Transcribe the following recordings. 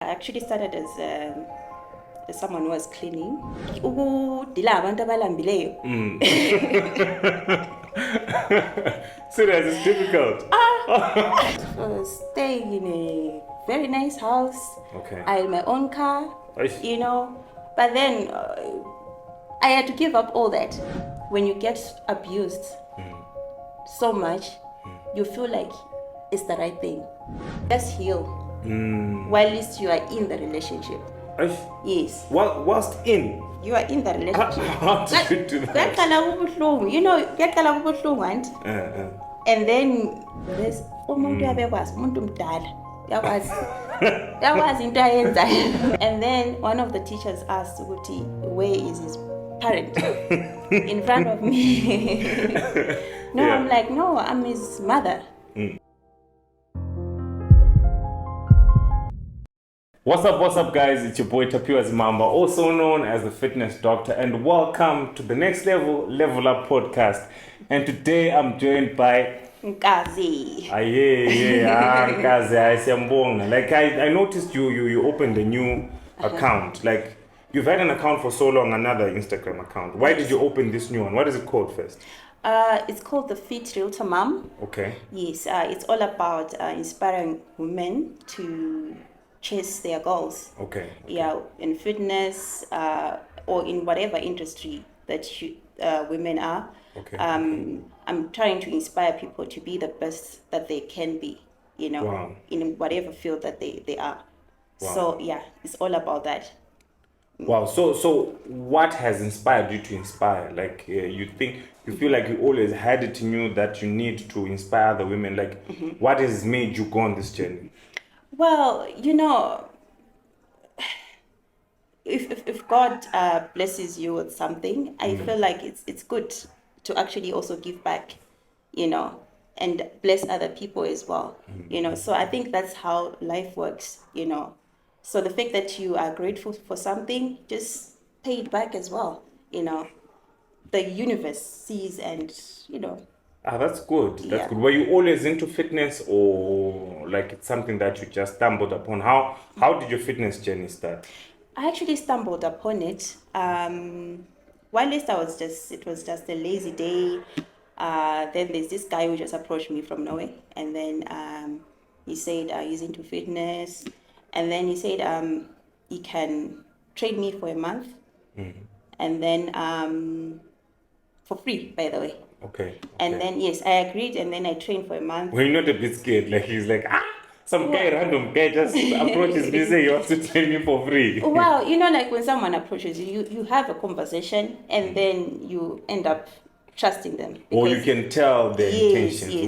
I actually started as someone who was cleaning. Ukudila abantu abalambileyo. Serious, it's difficult. Staying in a very nice house. Okay. I had my own car, Aish. you know. But then I had to give up all that. When you get abused so much, you feel like it's the right thing. Just heal. While at least you are in the relationship. Aish. Yes. Whilst in? You are in the relationship. How did you do that? You know, kuyaqala kubuhlungu anti. And then there's umuntu uyabekwazi, umuntu mdala. Uyakwazi into ayenzayo. And then one of the teachers asked ukuthi, where is his parent? In front of me. No, yeah. I'm like, no, I'm his mother. What's up guys, it's your boy Tapiwa's Mamba, also known as the Fitness Doctor, and welcome to the Next Level Up podcast. And today I'm joined by Nkazy. Nkazy, siyambonga. Like I noticed you opened a new account. Like you've had an account for so long, another Instagram account. Why did you open this new one? What is it called first? It's called the Fit Realtor Mom. Okay. Yes, it's all about inspiring women to chase their goals. Okay. Yeah, in fitness or in whatever industry that women are. Okay. I'm trying to inspire people to be the best that they can be, you know, wow. in whatever field that they are. Wow. So yeah, it's all about that. Wow. So what has inspired you to inspire? Like you feel like you always had it in you that you need to inspire other women. Like what has made you go on this journey? Well, you know, if God blesses you with something, I feel like it's good to actually also give back, you know, and bless other people as well, you know. So I think that's how life works, you know. So the fact that you are grateful for something, just pay it back as well, you know. The universe sees and, you know. That's good. That's good. Were you always into fitness, or like it's something that you just stumbled upon? How did your fitness journey start? I actually stumbled upon it. While it was just a lazy day. Then there's this guy who just approached me from Norway, and then he said he's into fitness, and then he said he can train me for a month, and then for free, by the way. Okay. And then yes, I agreed, and then I trained for a month. Were you not a bit scared? Like he's like, random guy just approaches me, say he wants to train me for free. Well, you know, like when someone approaches you, you have a conversation, and then you end up trusting them. Or you can tell their intentions. Yeah.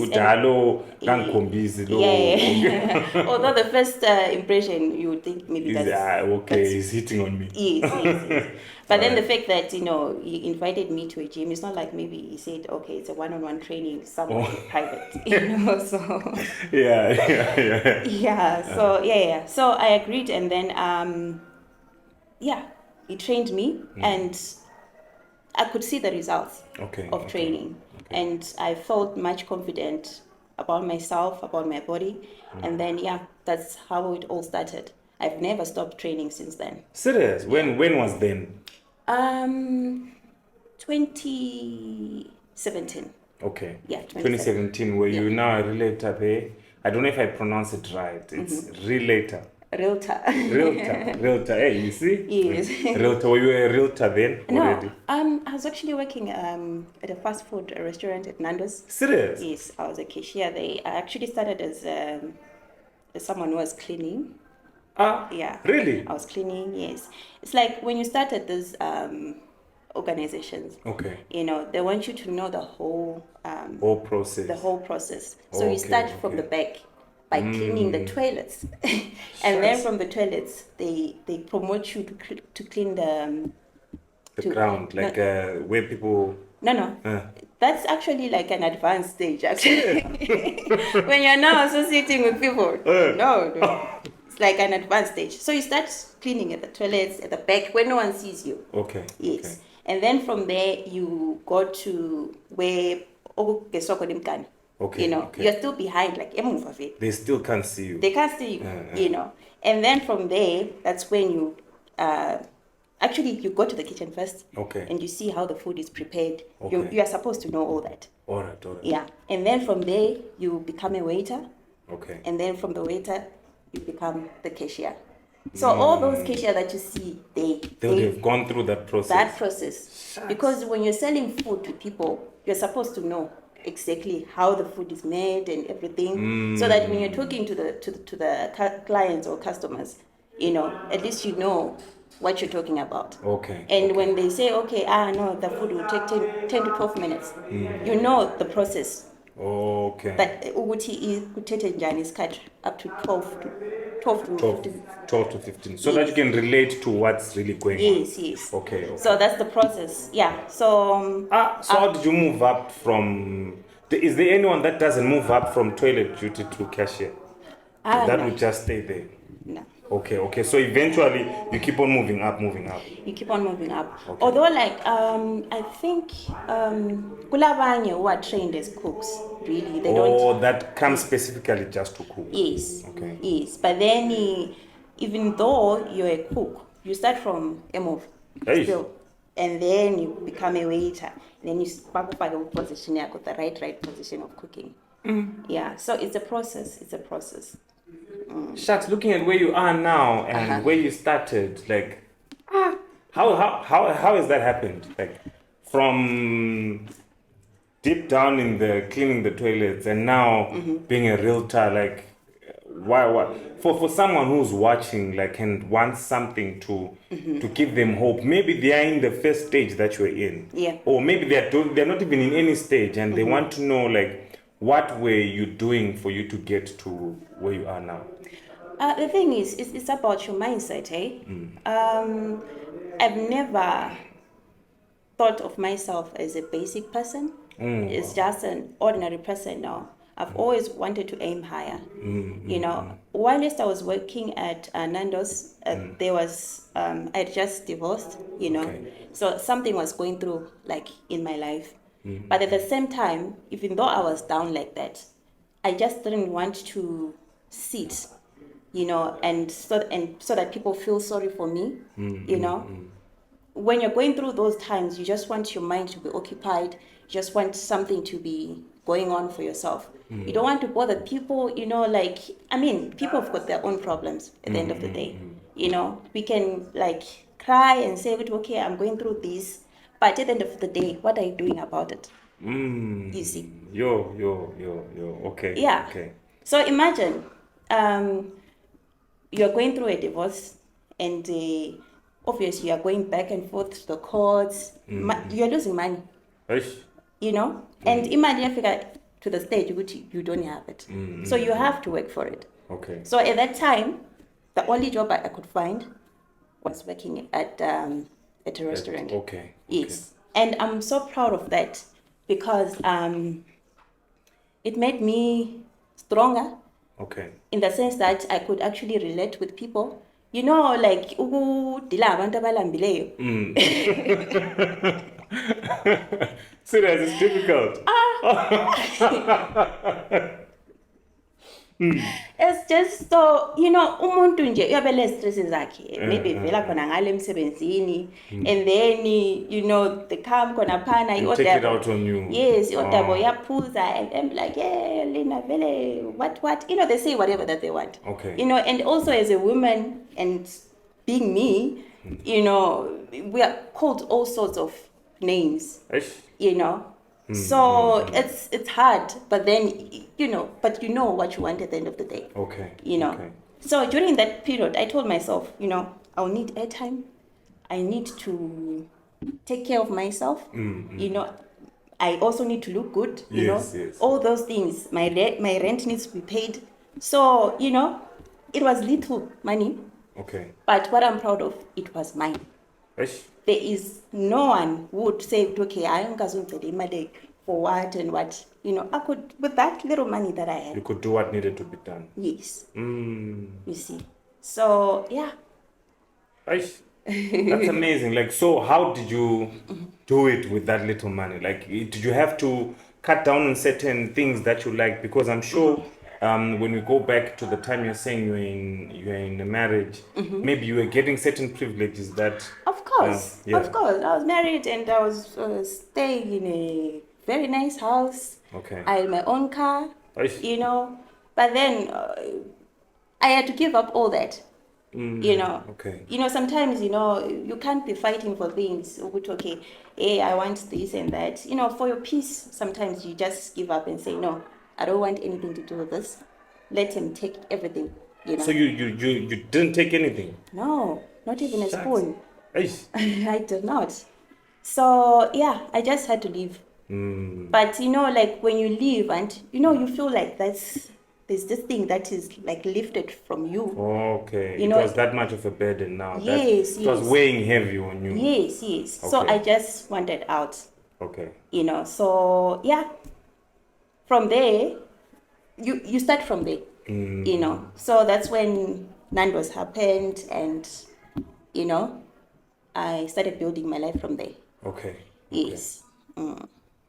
Although the first impression, you would think maybe he's hitting on me. Yes. But then the fact that, you know, he invited me to a gym, it's not like maybe he said, okay, it's a one-on-one training somewhere private, you know, so. Yeah. So I agreed, and then, he trained me, and I could see the results of training. Okay. And I felt much confident about myself, about my body. And then, that's how it all started. I've never stopped training since then. Serious? When was then? 2017. Okay. Yeah, 2017. Were you now a Realtor? I don't know if I pronounce it right. It's Realtor. Realtor. Hey, you see? Yes. Realtor. Were you a Realtor then already? No. I was actually working at a fast food restaurant at Nando's. Serious? Yes, I was a cashier there. I actually started as someone who was cleaning. Yeah. Really? I was cleaning, yes. It's like when you start at these organizations, you know, they want you to know the whole process. The whole process. So you start from the back by cleaning the toilets. And then from the toilets, they promote you to clean the ground, like where people... No. That's actually like an advanced stage, actually. When you're now associating with people. No. It's like an advanced stage. So you start cleaning at the toilets, at the back, where no one sees you. Okay. Yes. Okay. And then from there, you go to where... Okay, okay. You're still behind, like emuva vele. They still can't see you. They can't see you. And then from there, that's when you actually you go to the kitchen first, Okay. and you see how the food is prepared. Okay. You are supposed to know all that. All right, all right. Yeah, and then from there you become a waiter, Okay. and then from the waiter you become the cashier. So all those cashier that you see, They've gone through that process. That process, because when you're selling food to people, you're supposed to know exactly how the food is made and everything, so that when you're talking to the clients or customers, at least you know what you're talking about. Okay. And okay. when they say, okay, no, the food will take 10 to 12 minutes, you know the process. Okay. That ukuthi kuthethe njani isikhathi up to 12 to 15. 12 to 15. So that you can relate to what's really going on. Yes. Okay, okay. So that's the process. Yeah. So so how did you move up from... Is there anyone that doesn't move up from toilet duty to cashier? That no. would just stay there? No. Okay, okay. So eventually you keep on moving up. You keep on moving up. Okay. Although, like, I think kulabanye who are trained as cooks, really. They don't. Oh, that comes specifically just to cook? Yes. Okay. Yes. But then, even though you're a cook, you start from MOV still. And then you become a waiter. And then you position the right position of cooking. Yeah. So it's a process. It's a process. Shucks, looking at where you are now and where you started, like, how has that happened? Like, from deep down in the cleaning the toilets and now being a realtor, like, why for someone who's watching, like, and wants something to give them hope, maybe they are in the first stage that you're in, or maybe they're not even in any stage, and they want to know, like, what were you doing for you to get to where you are now? The thing is, it's about your mindset, eh? I've never thought of myself as a basic person. It's just an ordinary person now. I've always wanted to aim higher. Whilst I was working at Nando's, there was, I had just divorced, so something was going through, like, in my life. But at the same time, even though I was down like that, I just didn't want to sit, and so that people feel sorry for me, When you're going through those times, you just want your mind to be occupied. You just want something to be going on for yourself. You don't want to bother people, people have got their own problems at the end of the day. We can, like, cry and say, okay, I'm going through this. But at the end of the day, what are you doing about it? You see? Okay. Yeah. Okay. So imagine, you're going through a divorce, and obviously you're going back and forth to the courts. You're losing money. And imagine if you get to the stage which you don't have it. So you have to work for it. Okay. So at that time, the only job I could find was working at a restaurant. Okay. Yes. And I'm so proud of that, because it made me stronger. Okay. In the sense that I could actually relate with people. Like, ukudila abantu abalambileyo. Serious, it's difficult. It's just so, umuntu nje uyabe le-stress zakhe, maybe vela khona ngale emsebenzini, and then the come khona phana take it out on you. Yes, iodabo yaphuza, and I'm like, yeah, Lena vele what they say whatever that they want. Okay. And also as a woman, and being me, we are called all sorts of names. So it's hard, but then but you know what you want at the end of the day. Okay. Okay. So during that period, I told myself, I'll need airtime. I need to take care of myself. I also need to look good. Yes. All those things. My rent needs to be paid. So it was little money. Okay. But what I'm proud of, it was mine. There is no one who would say, okay, I am Nkazy for what and what. I could, with that little money that I had. You could do what needed to be done. Yes. You see. So, yeah. That's amazing. Like, so how did you do it with that little money? Like, did you have to cut down on certain things that you like? Because I'm sure when we go back to the time you're saying you're in a marriage, maybe you were getting certain privileges that Of course, yeah. of course. I was married and I was staying in a very nice house. Okay. I had my own car, Aish. you know. But then I had to give up all that, you know. Okay. You know, sometimes, you know, you can't be fighting for things. Which, okay, hey, I want this and that. You know, for your peace, sometimes you just give up and say, no, I don't want anything to do with this. Let him take everything, you know. So you didn't take anything? No, not even a Shucks. spoon. Aish. I did not. So yeah, I just had to leave. But you know, like when you leave and you know, you feel like there's this thing that is like lifted from you. Okay. You It know, was that much of a burden now. That yes, it was yes, weighing heavy on you. yes, yes. So Okay. I just wanted out. Okay. You know, so yeah, from there, you start from there. You know, so that's when Nando's happened, and you know, I started building my life from there. Okay. Okay. Yes.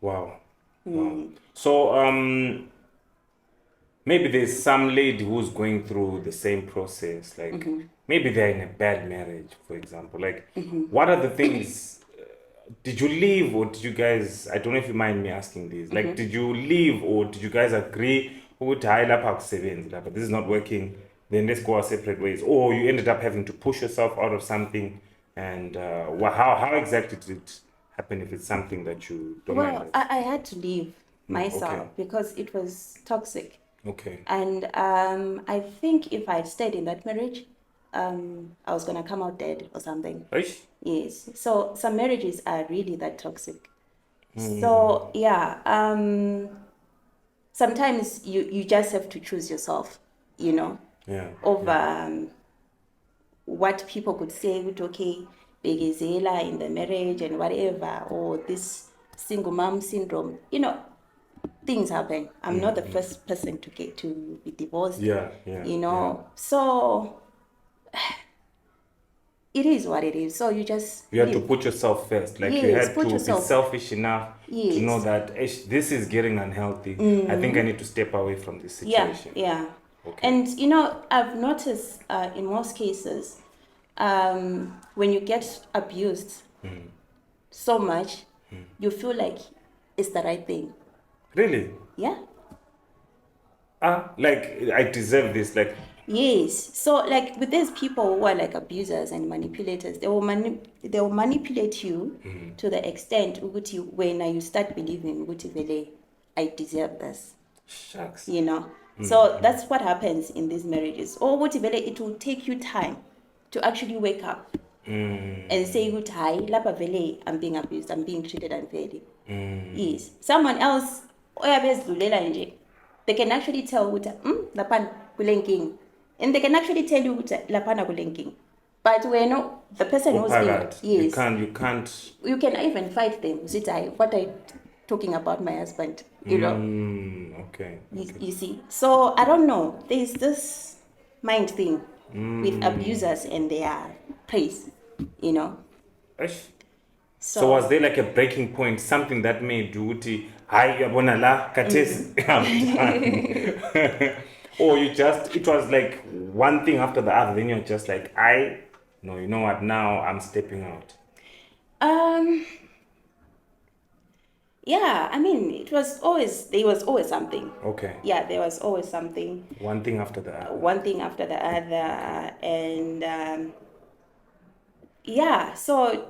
Wow. Wow. So maybe there's some lady who's going through the same process. Like maybe they're in a bad marriage, for example. Like what are the things did you leave or did you guys, I don't know if you mind me asking this, like did you leave or did you guys agree ukuthi hayi lapha akusebenzi lapha, this is not working, then let's go our separate ways, or you ended up having to push yourself out of something, and how exactly did it happen, if it's something that you don't mind Well, us? I had to leave myself Okay. because it was toxic. Okay. And I think if I had stayed in that marriage, I was going to come out dead or something. Aish. Yes. So some marriages are really that toxic. So, yeah, sometimes you just have to choose yourself, you know, Yeah. over Yeah. what people could say, with okay, begezela in the marriage and whatever, or this single mom syndrome. You know, things happen. I'm not the first person to get to be divorced. Yeah. Yeah. You know, so it is what it is. So you just You had to live. put yourself first. Like you Yes, had put to be yourself. selfish enough to know Yes. that this is getting unhealthy. I think I need to step away from this Yeah, situation. yeah. Okay. And you know, I've noticed in most cases, when you get abused so much, you feel like it's the right thing. Really? Yeah. Like I deserve this. Like Yes. So like with these people who are like abusers and manipulators, they will manipulate you to the extent ukuthi when you start believing ukuthi vele I deserve this. shucks. You know. So that's what happens in these marriages. Or ukuthi vele it will take you time to actually wake up and say ukuthi hayi lapha vele I'm being abused, I'm being treated unfairly. Yes. Someone else oyabe ezidlulela nje, they can actually tell ukuthi laphana kule nkinga. And they can actually tell you ukuthi laphana kule nkinga. But when the person who's being, Opagat. yes, You can't. you can even fight them. Sit, what are you talking about my husband? You know. Okay. You see. So I don't know. There's this mind thing with abusers and their praise. You know. Eish. So, So was there like a breaking point, something that made Duty hi yabona la kates I'm done. Or you just, it was like one thing after the other, then you're just like, no, you know what, now I'm stepping out. yeah, I mean, there was always something. Okay. Yeah, there was always something. One thing after the other. One thing after the other. And yeah, so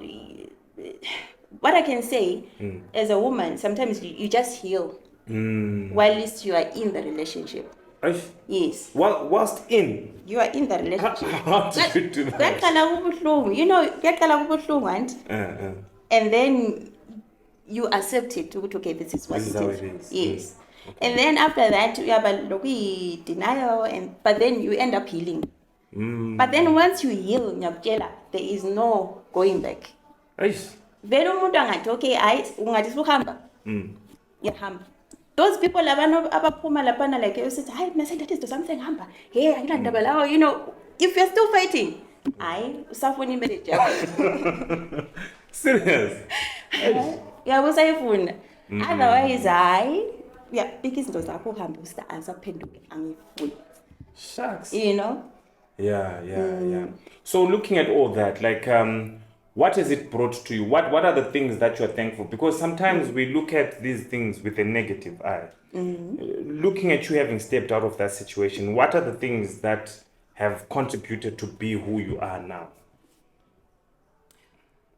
what I can say as a woman, sometimes you just heal while least you are in the relationship. Eish. Yes. Whilst in, You are in the relationship. how did you do that? Kuyaqala kubuhlungu. You know, kuyaqala kubuhlungu, and then you accept it. Okay, this is what This is it how is. it is. Yes. Okay. And then after that, you have a denial, but then you end up healing. But then once you heal, there is no going back. Eish. Vele umuntu angathi okay hayi ungathi suhamba yahamba. Those people abaphuma laphana like usithi hayi mina sendathi do something hamba hey ayinandaba lawo, you know, if you're still fighting hayi usafuna imarriage yakho. Serious? Yeah, usayifuna. Otherwise, I, yeah, because those are who have to answer penduke angifuni. Shucks. You know? Yeah. So looking at all that, like, what has it brought to you? What are the things that you're thankful? Because sometimes we look at these things with a negative eye. Looking at you having stepped out of that situation, what are the things that have contributed to be who you are now?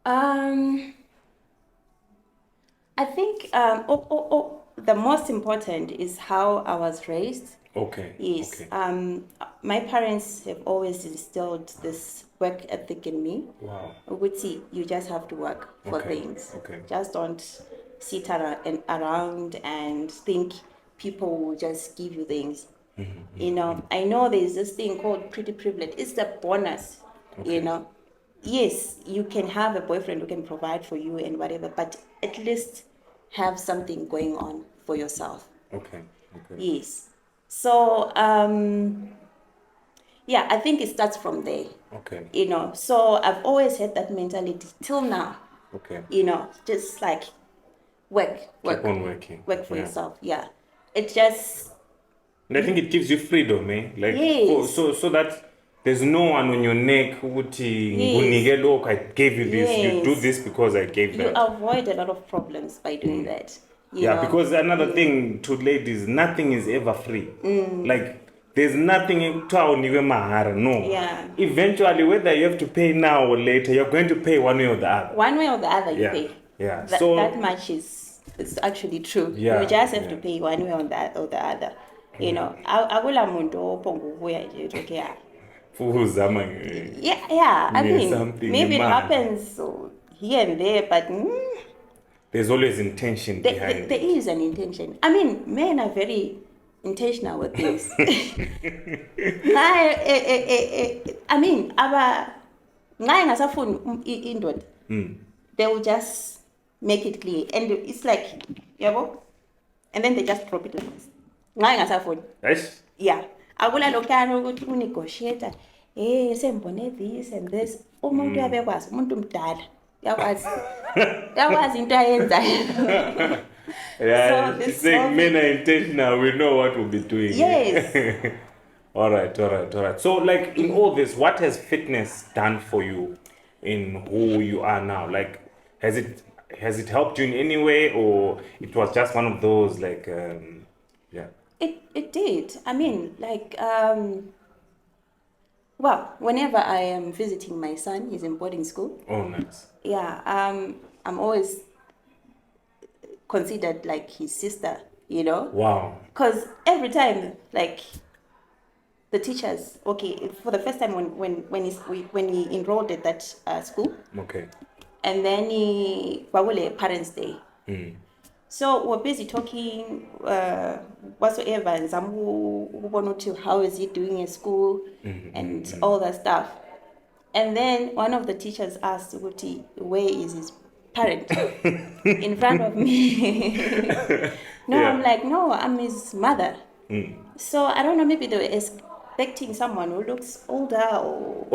Um, I think the most important is how I was raised. Okay. Yes. Okay. My parents have always instilled this work ethic in me. Wow. Uguti, you just have to work for Okay. things. Okay. Just don't sit around and think people will just give you things. You know, I know there's this thing called pretty privilege. It's the bonus, you Okay. know. Yes, you can have a boyfriend who can provide for you and whatever, but at least have something going on for yourself. Okay. Okay. Yes. So, yeah, I think it starts from there, Okay. you know. So I've always had that mentality till now, Okay. you know, just like work, Keep work, on working. work for Yeah. yourself. Yeah. It just, And I think it gives you freedom, eh? Like, yes, so that there's no one on your neck who would yes, look, I gave you this. You do yes. this because I gave You that. avoid a lot of problems by doing that, you Yeah, know. because another thing to ladies, nothing is ever free. Like, there's nothing in town you mahara. No. Yeah. Eventually, whether you have to pay now or later, you're going to pay one way or the other. One way or the other, you Yeah. pay. Yeah. That So, much is it's actually true. You yeah. just have to Yeah. pay one way or the other. You Yeah. know, akula muntu ophonga ukubuya nje uthi okay. Fuzama Yeah. I mean, something maybe it man. happens here and there, but There's always intention behind there it. is an intention. I mean, men are very intentional with things. I mean, nxa engasafuni indoda, they will just make it clear, and it's like, yabo, and then they just drop it like this. Nxa engasafuni, Yes? yeah. Akula lokhuyana ukuthi unegotiator, sembone this and this. Umuntu uyabekwazi, umuntu mdala uyakwazi, uyakwazi into ayenzayo. So Yeah, she's this saying whole men thing, are intentional. We know what we'll be doing. yes. All right. So, like, in all this, what has fitness done for you in who you are now? Like, has it helped you in any way, or it was just one of those, like, yeah. It did. I mean, like, well, whenever I am visiting my son, he's in boarding school. Oh, nice. Yeah, I'm always considered like his sister, you know, Wow. because every time, like, the teachers, okay, for the first time when he enrolled at that school, Okay. and then he kwakule Parents' Day. So we're busy talking whatsoever, and how is he doing in school and all that stuff. And then one of the teachers asked Uti, where is his parent? In front of me. No, I'm Yeah. like, no, I'm his mother. So I don't know, maybe they were expecting someone who looks older or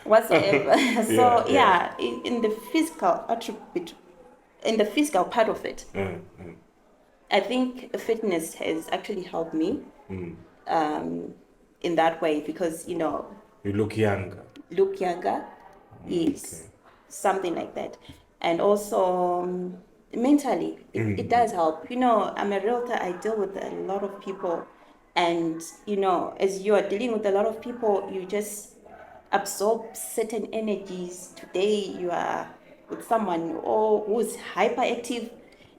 whatsoever. So Yeah. yeah, in the physical attribute, in the physical part of it, I think fitness has actually helped me in that way because, you know, You look younger. look younger, yes, something like that. And also mentally, it does help. You know, I'm a realtor, I deal with a lot of people. And, you know, as you are dealing with a lot of people, you just absorb certain energies. Today, you are with someone who's hyperactive,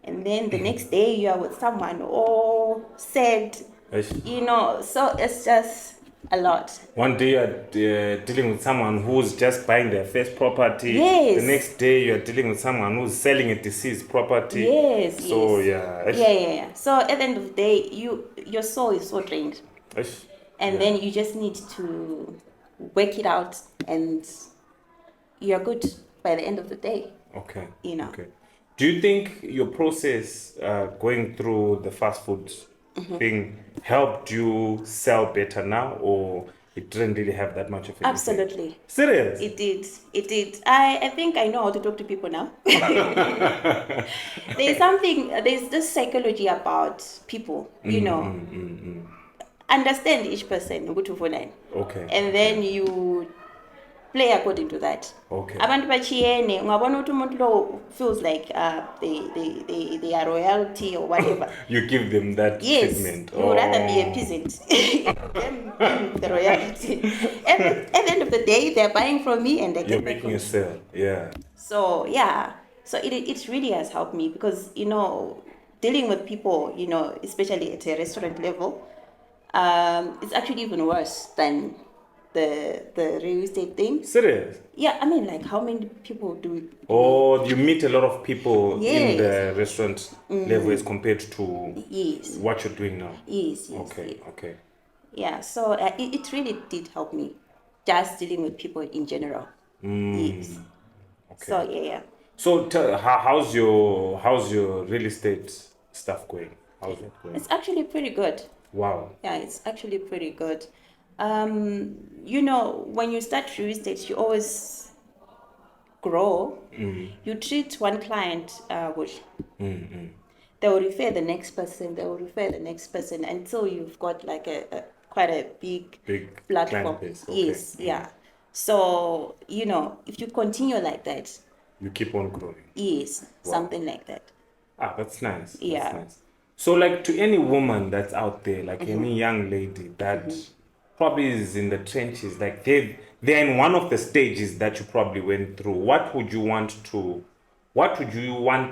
and then the next day, you are with someone all sad, Yes. you know, so it's just a lot. One day you're dealing with someone who's just buying their first property. The Yes. next day you're dealing with someone who's selling a deceased property. Yes, So yes. yeah. Yeah. So at the end of the day, your soul is so drained, Yes. and then you just need to work it out, and you're good by the end of the day. Okay. You know. Okay. Do you think your process going through the fast food thing helped you sell better now, or it didn't really have that much of an effect. Absolutely. Serious? It did. It did. I think I know how to talk to people now. There's this psychology about people, understand each person, ukuthi ufunani. Okay. And then you play according to that. Okay. Abantu bachiyene, ungabona ukuthi umuntu lo feels like they are royalty or whatever. You give them that Yes, treatment. you would rather be a peasant than being the royalty. At the end of the day, they're buying from me and they You're get back making from a sale. Yeah. So yeah, so it really has helped me because dealing with people, especially at a restaurant level, it's actually even worse than the real estate thing. Serious? Yeah, I mean, like, how many people do? Or you meet a lot of people in Yes. the restaurant level as compared to Yes. what you're doing now? Yes. Okay, Yes. okay. Yeah, so it really did help me, just dealing with people in general. Yes. Okay. So yeah. So how's your real estate stuff going? How's it going? It's actually pretty good. Wow. Yeah, it's actually pretty good. When you start real estate, you always grow. You treat one client well. They will refer the next person. They will refer the next person until you've got like a quite a big platform. client base. Okay. Yes, yeah. So if you continue like that, You keep on growing. yes, something like that. Ah, that's nice. Yeah. That's nice. So, like, to any woman that's out there, like any young lady that probably is in the trenches, like they're in one of the stages that you probably went through, what would you want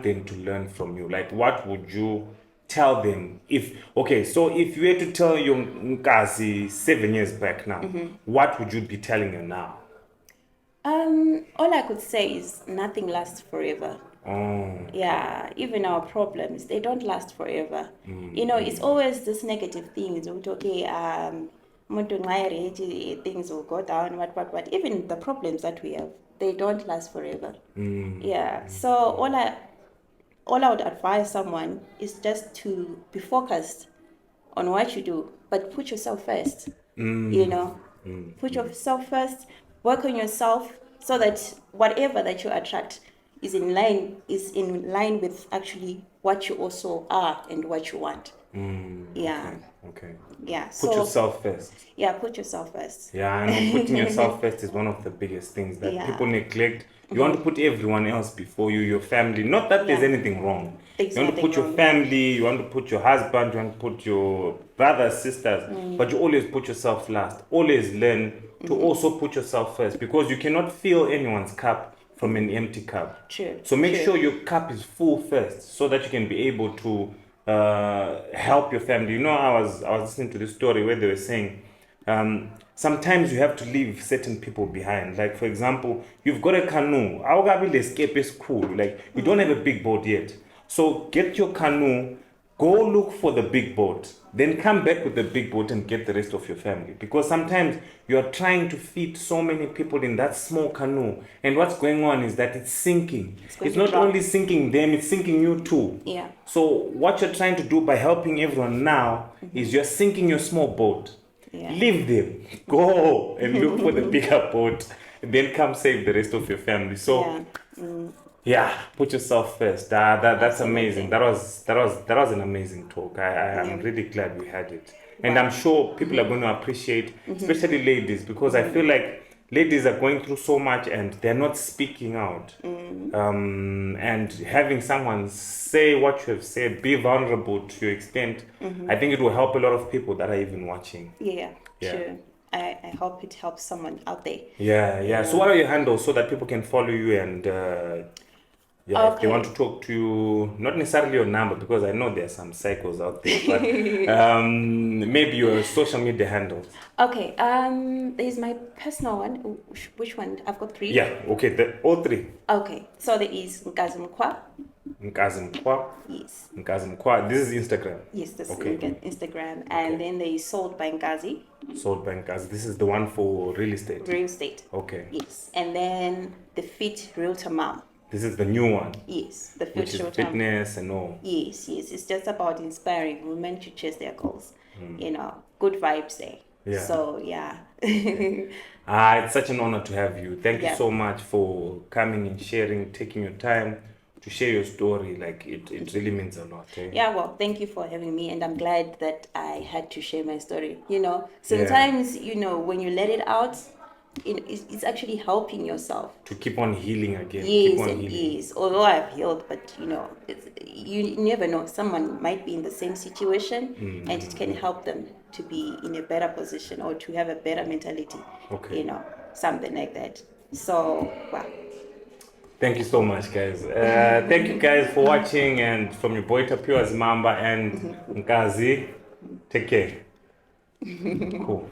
them to learn from you? Like, what would you tell them if you had to tell your Nkazy 7 years back now, what would you be telling her now? All I could say is nothing lasts forever. Oh. Yeah, even our problems, they don't last forever. It's always this negative things. Okay, umuntu nxa e-rich, things will go down, what. Even the problems that we have, they don't last forever. Yeah. So all I would advise someone is just to be focused on what you do, but put yourself first. Put yourself first, work on yourself so that whatever that you attract is in line with actually what you also are and what you want. Yeah. Okay. Yeah. Put yourself first. Yeah, put yourself first. Yeah, I know putting yourself first is one of the biggest things that people neglect. You want to put everyone else before you, your family. Not that there's anything wrong. There's you want to nothing put your wrong. family, you want to put your husband, you want to put your brothers, sisters, but you always put yourself last. Always learn to also put yourself first because you cannot fill anyone's cup from an empty cup. True. So make sure your cup is full first so that you can be able to help your family. I was listening to this story where they were saying sometimes you have to leave certain people behind. Like, for example, you've got a canoe. Awukabi escape is cool. Like, you don't have a big boat yet. So get your canoe, go look for the big boat, then come back with the big boat and get the rest of your family. Because sometimes you are trying to feed so many people in that small canoe. And what's going on is that it's sinking. It's not only sinking them, it's sinking you too. Yeah. So what you're trying to do by helping everyone now is you're sinking your small boat. Yeah. Leave them. Go and look for the bigger boat. And then come save the rest of your family. So yeah, put yourself first. That's amazing. That was an amazing talk. I'm really glad we had it. And I'm sure people are going to appreciate, especially ladies, because I feel like ladies are going through so much and they're not speaking out. And having someone say what you have said, be vulnerable to your extent, I think it will help a lot of people that are even watching. Yeah. Sure. I hope it helps someone out there. Yeah. So what are your handles so that people can follow you and if they want to talk to you, not necessarily your number because I know there's some cycles out there, but maybe your social media handles. Okay. There's my personal one. Which one? I've got 3. Yeah. Okay. All 3. Okay. So there is Nkazy Mkwa. Nkazy Mkwa. Yes. Nkazy Mkwa. This is Instagram. Yes, this Okay. is Instagram, and then there is Sold by Nkazy. Sold by Nkazy. This is the one for real estate. Real estate. Okay. Yes, and then the Fit Realtor Mom. This is the new one. Yes, the Fit Which is Realtor. fitness and all. Yes. It's just about inspiring women to chase their goals. Good vibes there. Yeah. So yeah. It's such an honor to have you. Thank you Yeah. so much for coming and sharing, taking your time to share your story. Like it really means a lot. Eh? Yeah, well, thank you for having me, and I'm glad that I had to share my story. You know, Yeah. sometimes, when you let it out, it's actually helping yourself. To keep on healing again. Keep Years on and healing. years. Although I've healed, but you never know. Someone might be in the same situation, and it can help them to be in a better position or to have a better mentality. Okay. Something like that. So, well, Thank you so much, guys. Thank you guys for watching, and from your boy Tapio as Mamba and Nkazy, take care. Cool.